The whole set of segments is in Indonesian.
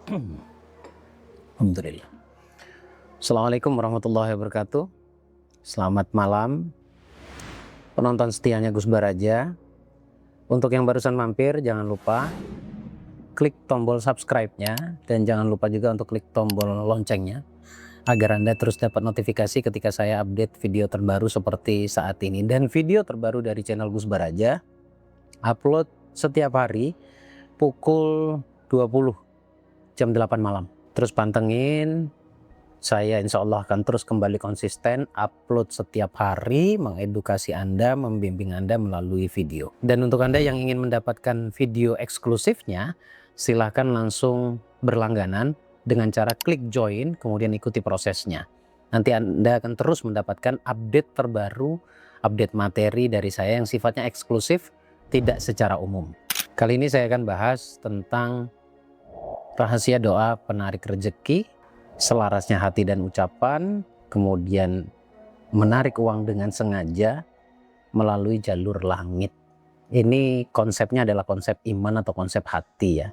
Alhamdulillah. Assalamualaikum warahmatullahi wabarakatuh. Selamat malam penonton setianya Gus Baraja. Untuk yang barusan mampir, jangan lupa klik tombol subscribe-nya dan jangan lupa juga untuk klik tombol loncengnya agar Anda terus dapat notifikasi ketika saya update video terbaru seperti saat ini. Dan video terbaru dari channel Gus Baraja upload setiap hari pukul 20 jam 8 malam. Terus pantengin, saya insya Allah akan terus kembali konsisten upload setiap hari, mengedukasi Anda, membimbing Anda melalui video. Dan untuk Anda yang ingin mendapatkan video eksklusifnya, silahkan langsung berlangganan dengan cara klik join, kemudian ikuti prosesnya. Nanti Anda akan terus mendapatkan update terbaru, update materi dari saya yang sifatnya eksklusif, tidak secara umum. Kali ini saya akan bahas tentang rahasia doa penarik rezeki, selarasnya hati dan ucapan, kemudian menarik uang dengan sengaja melalui jalur langit. Ini konsepnya adalah konsep iman atau konsep hati ya.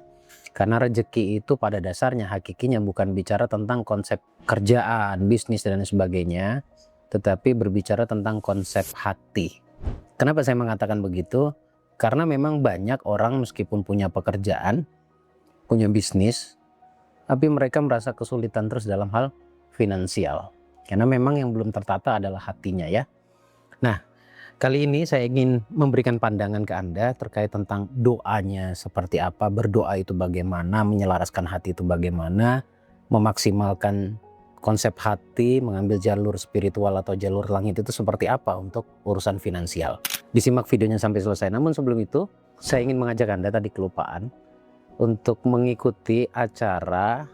Karena rezeki itu pada dasarnya hakikinya bukan bicara tentang konsep kerjaan, bisnis dan sebagainya, tetapi berbicara tentang konsep hati. Kenapa saya mengatakan begitu? Karena memang banyak orang meskipun punya pekerjaan, punya bisnis, tapi mereka merasa kesulitan terus dalam hal finansial. Karena memang yang belum tertata adalah hatinya ya. Nah, kali ini saya ingin memberikan pandangan ke Anda terkait tentang doanya seperti apa, berdoa itu bagaimana, menyelaraskan hati itu bagaimana, memaksimalkan konsep hati, mengambil jalur spiritual atau jalur langit itu seperti apa untuk urusan finansial. Disimak videonya sampai selesai. Namun sebelum itu, saya ingin mengajak Anda, tadi kelupaan, untuk mengikuti acara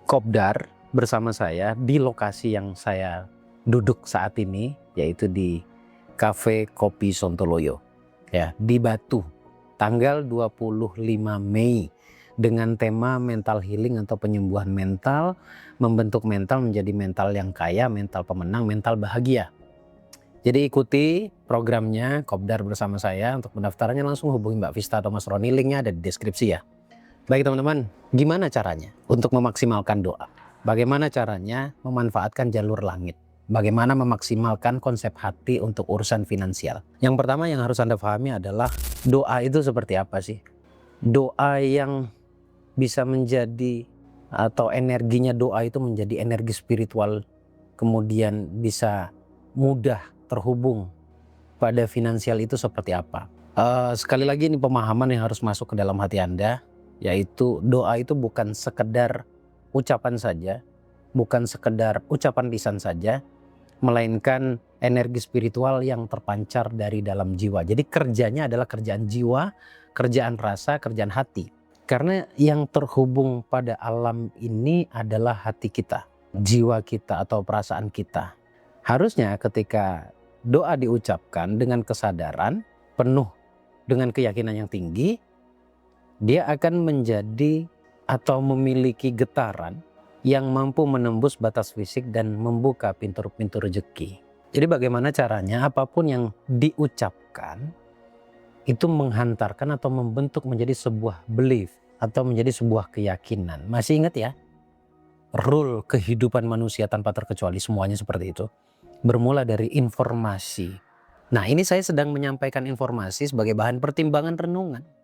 kopdar bersama saya di lokasi yang saya duduk saat ini, yaitu di Cafe Kopi Sontoloyo ya, di Batu, tanggal 25 Mei dengan tema mental healing atau penyembuhan mental, membentuk mental menjadi mental yang kaya, mental pemenang, mental bahagia. Jadi ikuti programnya kopdar bersama saya. Untuk pendaftarannya langsung hubungi Mbak Vista atau Mas Roni, linknya ada di deskripsi ya. Baik teman-teman, gimana caranya untuk memaksimalkan doa? Bagaimana caranya memanfaatkan jalur langit? Bagaimana memaksimalkan konsep hati untuk urusan finansial? Yang pertama yang harus Anda pahami adalah doa itu seperti apa sih? Doa yang bisa menjadi atau energinya doa itu menjadi energi spiritual, kemudian bisa mudah terhubung pada finansial itu seperti apa? Sekali lagi ini pemahaman yang harus masuk ke dalam hati Anda. Yaitu doa itu bukan sekedar ucapan saja, bukan sekedar ucapan lisan saja, melainkan energi spiritual yang terpancar dari dalam jiwa. Jadi kerjanya adalah kerjaan jiwa, kerjaan rasa, kerjaan hati. Karena yang terhubung pada alam ini adalah hati kita, jiwa kita atau perasaan kita. Harusnya ketika doa diucapkan dengan kesadaran, penuh dengan keyakinan yang tinggi, dia akan menjadi atau memiliki getaran yang mampu menembus batas fisik dan membuka pintu-pintu rezeki. Jadi bagaimana caranya apapun yang diucapkan itu menghantarkan atau membentuk menjadi sebuah belief atau menjadi sebuah keyakinan. Masih ingat ya? Rule kehidupan manusia tanpa terkecuali semuanya seperti itu. Bermula dari informasi. Nah, ini saya sedang menyampaikan informasi sebagai bahan pertimbangan renungan.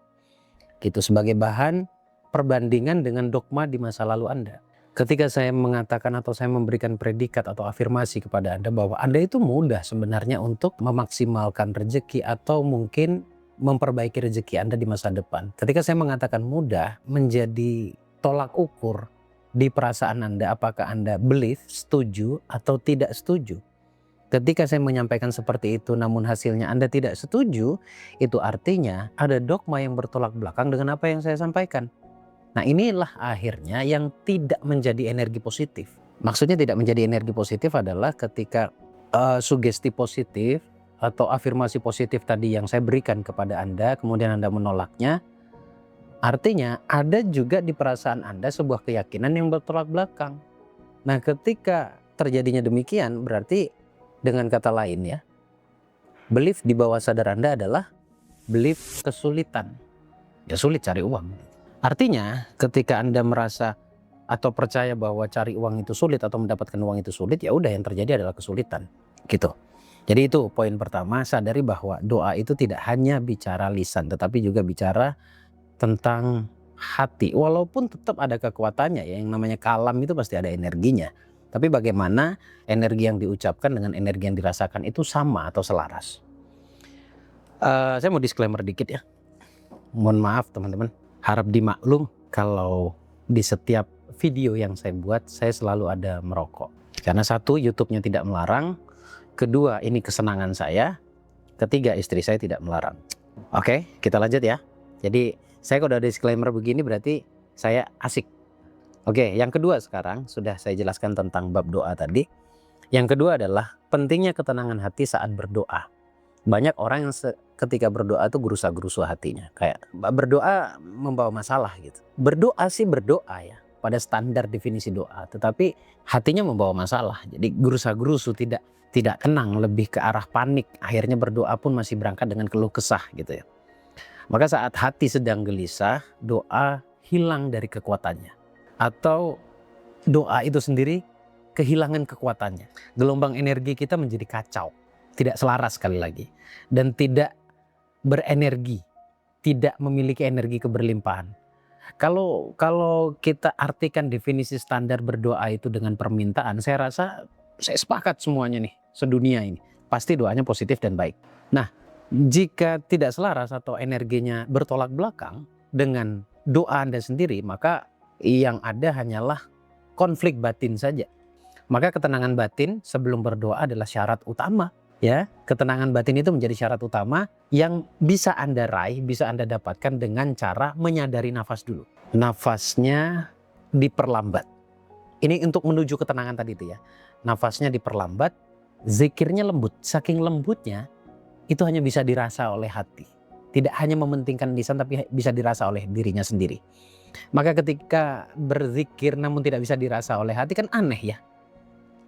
Itu sebagai bahan perbandingan dengan dogma di masa lalu Anda. Ketika saya mengatakan atau saya memberikan predikat atau afirmasi kepada Anda bahwa Anda itu mudah sebenarnya untuk memaksimalkan rezeki atau mungkin memperbaiki rezeki Anda di masa depan. Ketika saya mengatakan mudah menjadi tolak ukur di perasaan Anda, apakah Anda believe, setuju atau tidak setuju. Ketika saya menyampaikan seperti itu namun hasilnya Anda tidak setuju, itu artinya ada dogma yang bertolak belakang dengan apa yang saya sampaikan. Nah, inilah akhirnya yang tidak menjadi energi positif. Maksudnya tidak menjadi energi positif adalah ketika sugesti positif atau afirmasi positif tadi yang saya berikan kepada Anda, kemudian Anda menolaknya, artinya ada juga di perasaan Anda sebuah keyakinan yang bertolak belakang. Nah, ketika terjadinya demikian berarti dengan kata lain ya, belief di bawah sadar Anda adalah belief kesulitan. Ya sulit cari uang. Artinya ketika Anda merasa atau percaya bahwa cari uang itu sulit atau mendapatkan uang itu sulit, ya udah yang terjadi adalah kesulitan gitu. Jadi itu poin pertama, sadari bahwa doa itu tidak hanya bicara lisan tetapi juga bicara tentang hati. Walaupun tetap ada kekuatannya ya, yang namanya kalam itu pasti ada energinya. Tapi bagaimana energi yang diucapkan dengan energi yang dirasakan itu sama atau selaras. Saya mau disclaimer dikit ya. Mohon maaf teman-teman, harap dimaklum kalau di setiap video yang saya buat saya selalu ada merokok. Karena satu, YouTube-nya tidak melarang. Kedua, ini kesenangan saya. Ketiga, istri saya tidak melarang. Oke, kita lanjut ya. Jadi saya kalau ada disclaimer begini berarti saya asik. Oke, yang kedua sekarang sudah saya jelaskan tentang bab doa tadi. Yang kedua adalah pentingnya ketenangan hati saat berdoa. Banyak orang yang ketika berdoa tuh gerusa-gerusu hatinya. Kayak berdoa membawa masalah gitu. Berdoa sih berdoa ya, pada standar definisi doa. Tetapi hatinya membawa masalah. Jadi gerusa-gerusu, tidak tenang, lebih ke arah panik. Akhirnya berdoa pun masih berangkat dengan keluh kesah gitu ya. Maka saat hati sedang gelisah, doa hilang dari kekuatannya. Atau doa itu sendiri kehilangan kekuatannya. Gelombang energi kita menjadi kacau. Tidak selaras sekali lagi. Dan tidak berenergi. Tidak memiliki energi keberlimpahan. Kalau kita artikan definisi standar berdoa itu dengan permintaan, saya rasa saya sepakat semuanya nih, sedunia ini. Pasti doanya positif dan baik. Nah, jika tidak selaras atau energinya bertolak belakang dengan doa Anda sendiri, maka yang ada hanyalah konflik batin saja. Maka ketenangan batin sebelum berdoa adalah syarat utama. Ya, ketenangan batin itu menjadi syarat utama yang bisa Anda raih, bisa Anda dapatkan dengan cara menyadari nafas dulu. Nafasnya diperlambat. Ini untuk menuju ketenangan tadi itu ya. Nafasnya diperlambat, zikirnya lembut. Saking lembutnya, itu hanya bisa dirasa oleh hati. Tidak hanya mementingkan lisan tapi bisa dirasa oleh dirinya sendiri. Maka ketika berzikir namun tidak bisa dirasa oleh hati kan aneh ya.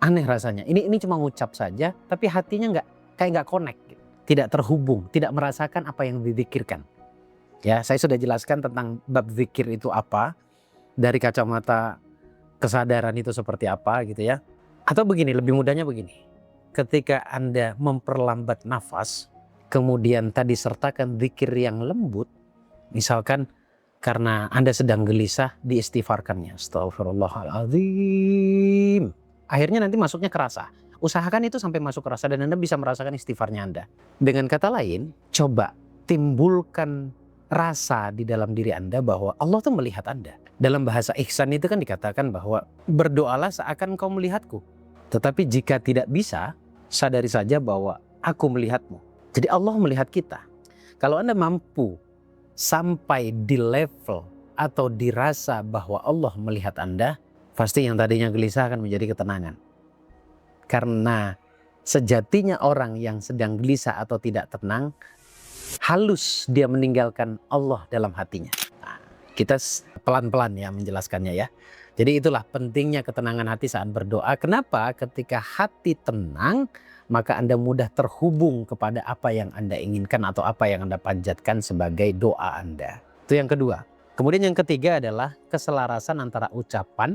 Aneh rasanya. Ini cuma ngucap saja tapi hatinya nggak connect. Tidak terhubung, tidak merasakan apa yang dizikirkan. Ya, saya sudah jelaskan tentang bab zikir itu apa. Dari kacamata kesadaran itu seperti apa gitu ya. Atau begini, lebih mudahnya begini. Ketika Anda memperlambat nafas, kemudian tadi sertakan zikir yang lembut, misalkan karena Anda sedang gelisah, diistighfarkannya. Astagfirullahaladzim. Akhirnya nanti masuknya kerasa. Usahakan itu sampai masuk kerasa dan Anda bisa merasakan istighfarnya Anda. Dengan kata lain, coba timbulkan rasa di dalam diri Anda bahwa Allah tuh melihat Anda. Dalam bahasa ihsan itu kan dikatakan bahwa berdoalah seakan kau melihatku. Tetapi jika tidak bisa, sadari saja bahwa aku melihatmu. Jadi Allah melihat kita. Kalau Anda mampu sampai di level atau dirasa bahwa Allah melihat Anda, pasti yang tadinya gelisah akan menjadi ketenangan. Karena sejatinya orang yang sedang gelisah atau tidak tenang, halus dia meninggalkan Allah dalam hatinya. Nah, kita pelan-pelan ya menjelaskannya ya. Jadi itulah pentingnya ketenangan hati saat berdoa. Kenapa? Ketika hati tenang, maka Anda mudah terhubung kepada apa yang Anda inginkan atau apa yang Anda panjatkan sebagai doa Anda. Itu yang kedua. Kemudian yang ketiga adalah keselarasan antara ucapan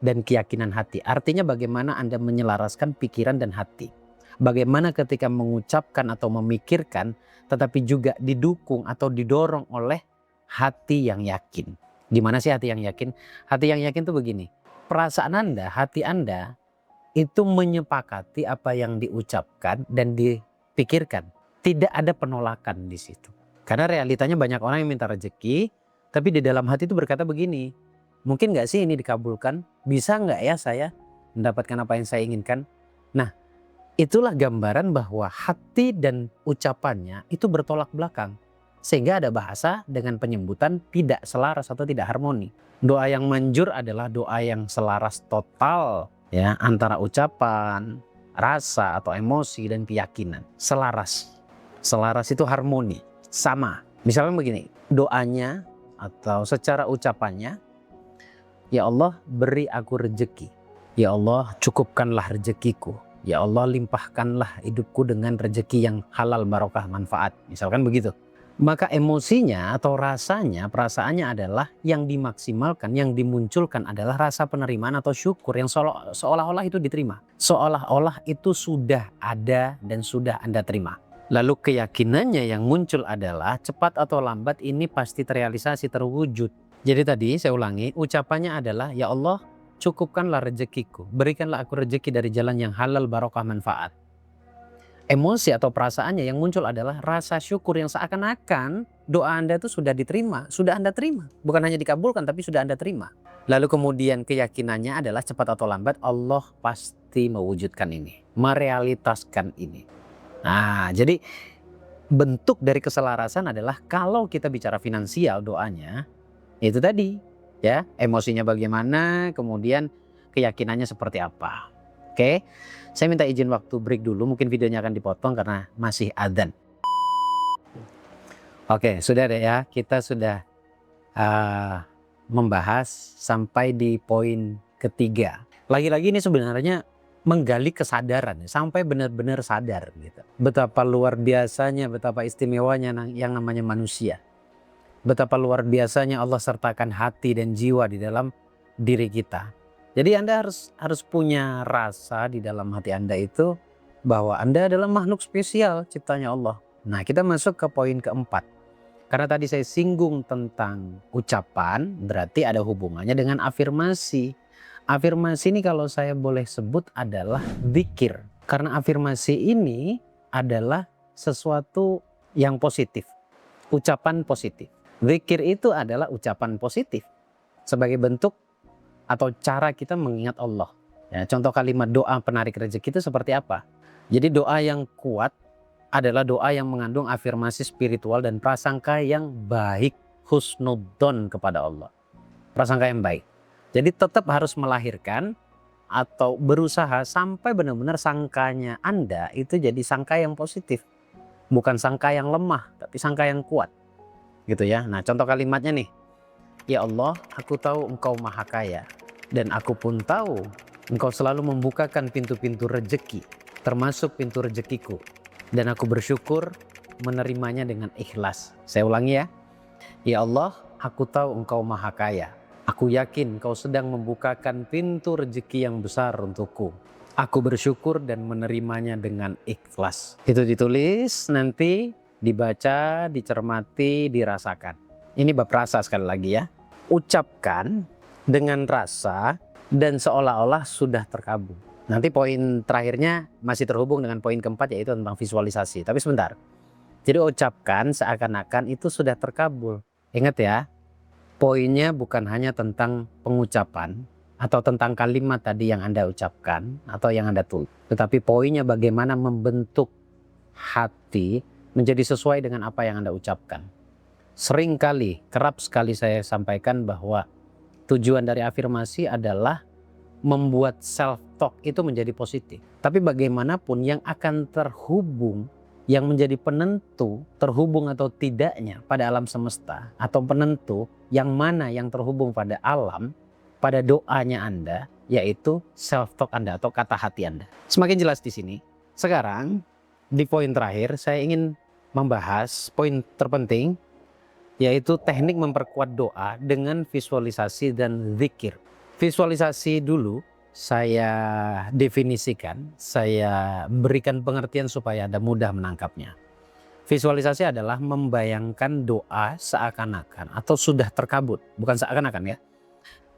dan keyakinan hati. Artinya bagaimana Anda menyelaraskan pikiran dan hati. Bagaimana ketika mengucapkan atau memikirkan tetapi juga didukung atau didorong oleh hati yang yakin. Gimana sih hati yang yakin? Hati yang yakin itu begini. Perasaan Anda, hati Anda itu menyepakati apa yang diucapkan dan dipikirkan. Tidak ada penolakan di situ. Karena realitanya banyak orang yang minta rezeki, tapi di dalam hati itu berkata begini, mungkin nggak sih ini dikabulkan? Bisa nggak ya saya mendapatkan apa yang saya inginkan? Nah, itulah gambaran bahwa hati dan ucapannya itu bertolak belakang. Sehingga ada bahasa dengan penyebutan tidak selaras atau tidak harmoni. Doa yang manjur adalah doa yang selaras total ya, antara ucapan, rasa atau emosi dan keyakinan. Selaras. Selaras itu harmoni, sama. Misalnya begini, doanya atau secara ucapannya, ya Allah beri aku rezeki. Ya Allah cukupkanlah rezekiku. Ya Allah limpahkanlah hidupku dengan rezeki yang halal barokah manfaat. Misalkan begitu. Maka emosinya atau rasanya, perasaannya adalah yang dimaksimalkan, yang dimunculkan adalah rasa penerimaan atau syukur yang seolah-olah itu diterima. Seolah-olah itu sudah ada dan sudah Anda terima. Lalu keyakinannya yang muncul adalah cepat atau lambat ini pasti terrealisasi, terwujud. Jadi tadi saya ulangi, ucapannya adalah, ya Allah cukupkanlah rezekiku, berikanlah aku rezeki dari jalan yang halal, barokah, manfaat. Emosi atau perasaannya yang muncul adalah rasa syukur yang seakan-akan doa Anda itu sudah diterima, sudah Anda terima. Bukan hanya dikabulkan tapi sudah Anda terima. Lalu kemudian keyakinannya adalah cepat atau lambat Allah pasti mewujudkan ini, merealitaskan ini. Nah, jadi bentuk dari keselarasan adalah kalau kita bicara finansial doanya, itu tadi ya, emosinya bagaimana, kemudian keyakinannya seperti apa. Oke, saya minta izin waktu break dulu, mungkin videonya akan dipotong karena masih adzan. Oke, sudah deh ya, kita sudah membahas sampai di poin ketiga. Lagi-lagi ini sebenarnya menggali kesadaran sampai benar-benar sadar gitu. Betapa luar biasanya, betapa istimewanya yang namanya manusia. Betapa luar biasanya Allah sertakan hati dan jiwa di dalam diri kita. Jadi Anda harus punya rasa di dalam hati Anda itu bahwa Anda adalah makhluk spesial ciptanya Allah. Nah, kita masuk ke poin keempat. Karena tadi saya singgung tentang ucapan, berarti ada hubungannya dengan afirmasi. Afirmasi ini kalau saya boleh sebut adalah dzikir. Karena afirmasi ini adalah sesuatu yang positif. Ucapan positif. Dzikir itu adalah ucapan positif sebagai bentuk atau cara kita mengingat Allah. Ya, contoh kalimat doa penarik rezeki itu seperti apa? Jadi doa yang kuat adalah doa yang mengandung afirmasi spiritual dan prasangka yang baik, husnudzon kepada Allah. Prasangka yang baik. Jadi tetap harus melahirkan atau berusaha sampai benar-benar sangkanya Anda itu jadi sangka yang positif. Bukan sangka yang lemah, tapi sangka yang kuat. Gitu ya. Nah, contoh kalimatnya nih. Ya Allah, aku tahu Engkau Maha Kaya dan aku pun tahu Engkau selalu membukakan pintu-pintu rezeki, termasuk pintu rezekiku. Dan aku bersyukur menerimanya dengan ikhlas. Saya ulangi ya. Ya Allah, aku tahu Engkau Maha Kaya. Aku yakin Engkau sedang membukakan pintu rezeki yang besar untukku. Aku bersyukur dan menerimanya dengan ikhlas. Itu ditulis, nanti dibaca, dicermati, dirasakan. Ini bab rasa sekali lagi ya. Ucapkan dengan rasa dan seolah-olah sudah terkabul. Nanti poin terakhirnya masih terhubung dengan poin keempat yaitu tentang visualisasi. Tapi sebentar. Jadi ucapkan seakan-akan itu sudah terkabul. Ingat ya, poinnya bukan hanya tentang pengucapan atau tentang kalimat tadi yang Anda ucapkan atau yang Anda tulis. Tetapi poinnya bagaimana membentuk hati menjadi sesuai dengan apa yang Anda ucapkan. Seringkali, kerap sekali saya sampaikan bahwa tujuan dari afirmasi adalah membuat self-talk itu menjadi positif. Tapi bagaimanapun yang akan terhubung, yang menjadi penentu terhubung atau tidaknya pada alam semesta, atau penentu yang mana yang terhubung pada alam, pada doanya Anda, yaitu self-talk Anda atau kata hati Anda. Semakin jelas di sini. Sekarang, di poin terakhir, saya ingin membahas poin terpenting, yaitu teknik memperkuat doa dengan visualisasi dan zikir. Visualisasi dulu saya definisikan, saya berikan pengertian supaya Anda mudah menangkapnya. Visualisasi adalah membayangkan doa seakan-akan atau sudah terkabul. Bukan seakan-akan ya.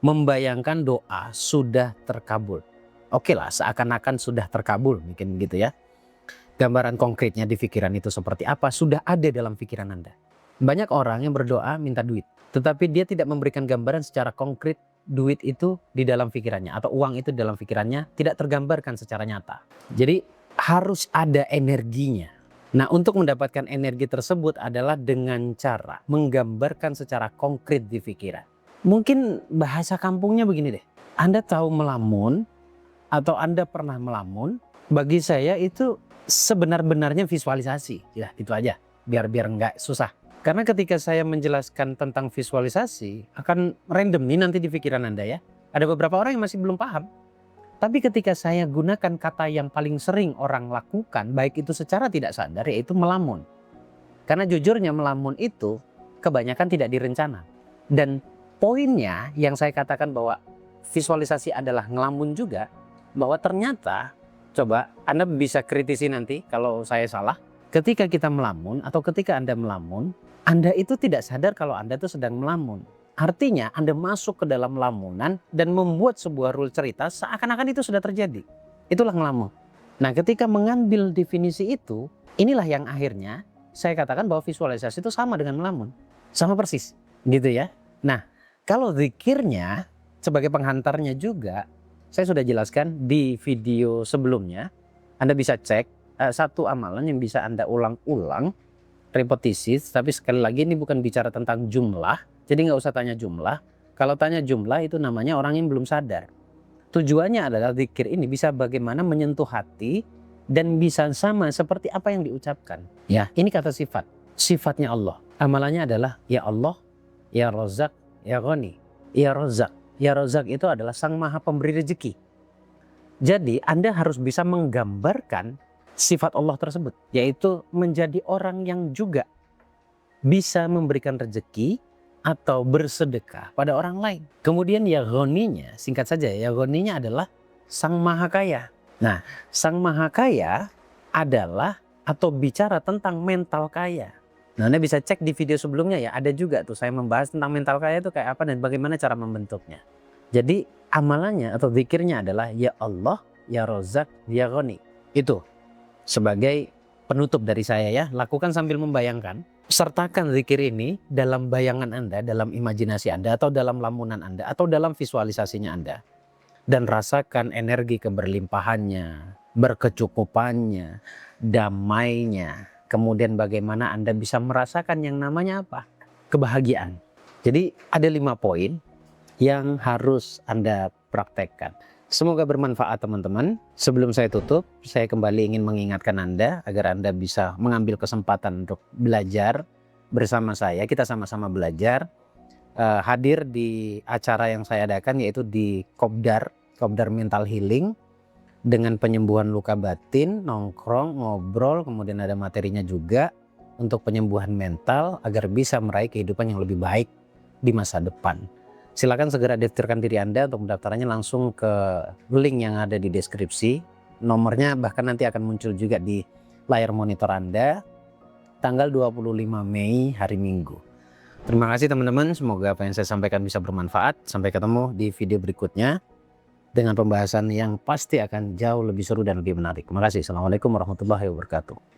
Membayangkan doa sudah terkabul. Oke lah, seakan-akan sudah terkabul, mungkin gitu ya. Gambaran konkretnya di pikiran itu seperti apa sudah ada dalam pikiran Anda. Banyak orang yang berdoa minta duit, tetapi dia tidak memberikan gambaran secara konkret duit itu di dalam pikirannya atau uang itu di dalam pikirannya tidak tergambarkan secara nyata. Jadi harus ada energinya. Nah, untuk mendapatkan energi tersebut adalah dengan cara menggambarkan secara konkret di pikiran. Mungkin bahasa kampungnya begini deh. Anda tahu melamun atau Anda pernah melamun? Bagi saya itu sebenar-benarnya visualisasi. Ya, itu aja. Biar nggak susah. Karena ketika saya menjelaskan tentang visualisasi, akan random nih nanti di pikiran Anda ya. Ada beberapa orang yang masih belum paham. Tapi ketika saya gunakan kata yang paling sering orang lakukan, baik itu secara tidak sadar, yaitu melamun. Karena jujurnya melamun itu kebanyakan tidak direncana. Dan poinnya yang saya katakan bahwa visualisasi adalah ngelamun juga, bahwa ternyata, coba Anda bisa kritisi nanti kalau saya salah, ketika kita melamun atau ketika Anda melamun, Anda itu tidak sadar kalau Anda itu sedang melamun. Artinya Anda masuk ke dalam lamunan dan membuat sebuah rule cerita seakan-akan itu sudah terjadi. Itulah ngelamun. Nah, ketika mengambil definisi itu, inilah yang akhirnya saya katakan bahwa visualisasi itu sama dengan melamun. Sama persis, gitu ya. Nah, kalau zikirnya sebagai penghantarnya juga, saya sudah jelaskan di video sebelumnya. Anda bisa cek satu amalan yang bisa Anda ulang-ulang, repetisi, tapi sekali lagi ini bukan bicara tentang jumlah, jadi nggak usah tanya jumlah. Kalau tanya jumlah itu namanya orang yang belum sadar. Tujuannya adalah zikir ini bisa bagaimana menyentuh hati, dan bisa sama seperti apa yang diucapkan. Ya, ini kata sifat. Sifatnya Allah. Amalannya adalah ya Allah, ya Razak, ya Ghani. Ya Razak. Ya Razak itu adalah Sang Maha Pemberi rezeki. Jadi Anda harus bisa menggambarkan sifat Allah tersebut, yaitu menjadi orang yang juga bisa memberikan rezeki atau bersedekah pada orang lain. Kemudian ya Ghaninya, singkat saja ya Ghaninya adalah Sang Maha Kaya. Nah, Sang Maha Kaya adalah atau bicara tentang mental kaya. Nah, Anda bisa cek di video sebelumnya ya, ada juga tuh saya membahas tentang mental kaya itu kayak apa dan bagaimana cara membentuknya. Jadi amalannya atau zikirnya adalah ya Allah, ya Razak, ya Ghani. Itu sebagai penutup dari saya ya, lakukan sambil membayangkan. Sertakan zikir ini dalam bayangan Anda, dalam imajinasi Anda atau dalam lamunan Anda atau dalam visualisasinya Anda. Dan rasakan energi keberlimpahannya, berkecukupannya, damainya. Kemudian bagaimana Anda bisa merasakan yang namanya apa? Kebahagiaan. Jadi ada 5 poin yang harus Anda praktekkan. Semoga bermanfaat teman-teman. Sebelum saya tutup, saya kembali ingin mengingatkan Anda agar Anda bisa mengambil kesempatan untuk belajar bersama saya. Kita sama-sama belajar. Hadir di acara yang saya adakan yaitu di Kopdar Mental Healing dengan penyembuhan luka batin, nongkrong, ngobrol, kemudian ada materinya juga untuk penyembuhan mental agar bisa meraih kehidupan yang lebih baik di masa depan. Silakan segera daftarkan diri Anda. Untuk pendaftarannya langsung ke link yang ada di deskripsi. Nomornya bahkan nanti akan muncul juga di layar monitor Anda. Tanggal 25 Mei hari Minggu. Terima kasih teman-teman, semoga apa yang saya sampaikan bisa bermanfaat. Sampai ketemu di video berikutnya dengan pembahasan yang pasti akan jauh lebih seru dan lebih menarik. Terima kasih. Assalamualaikum warahmatullahi wabarakatuh.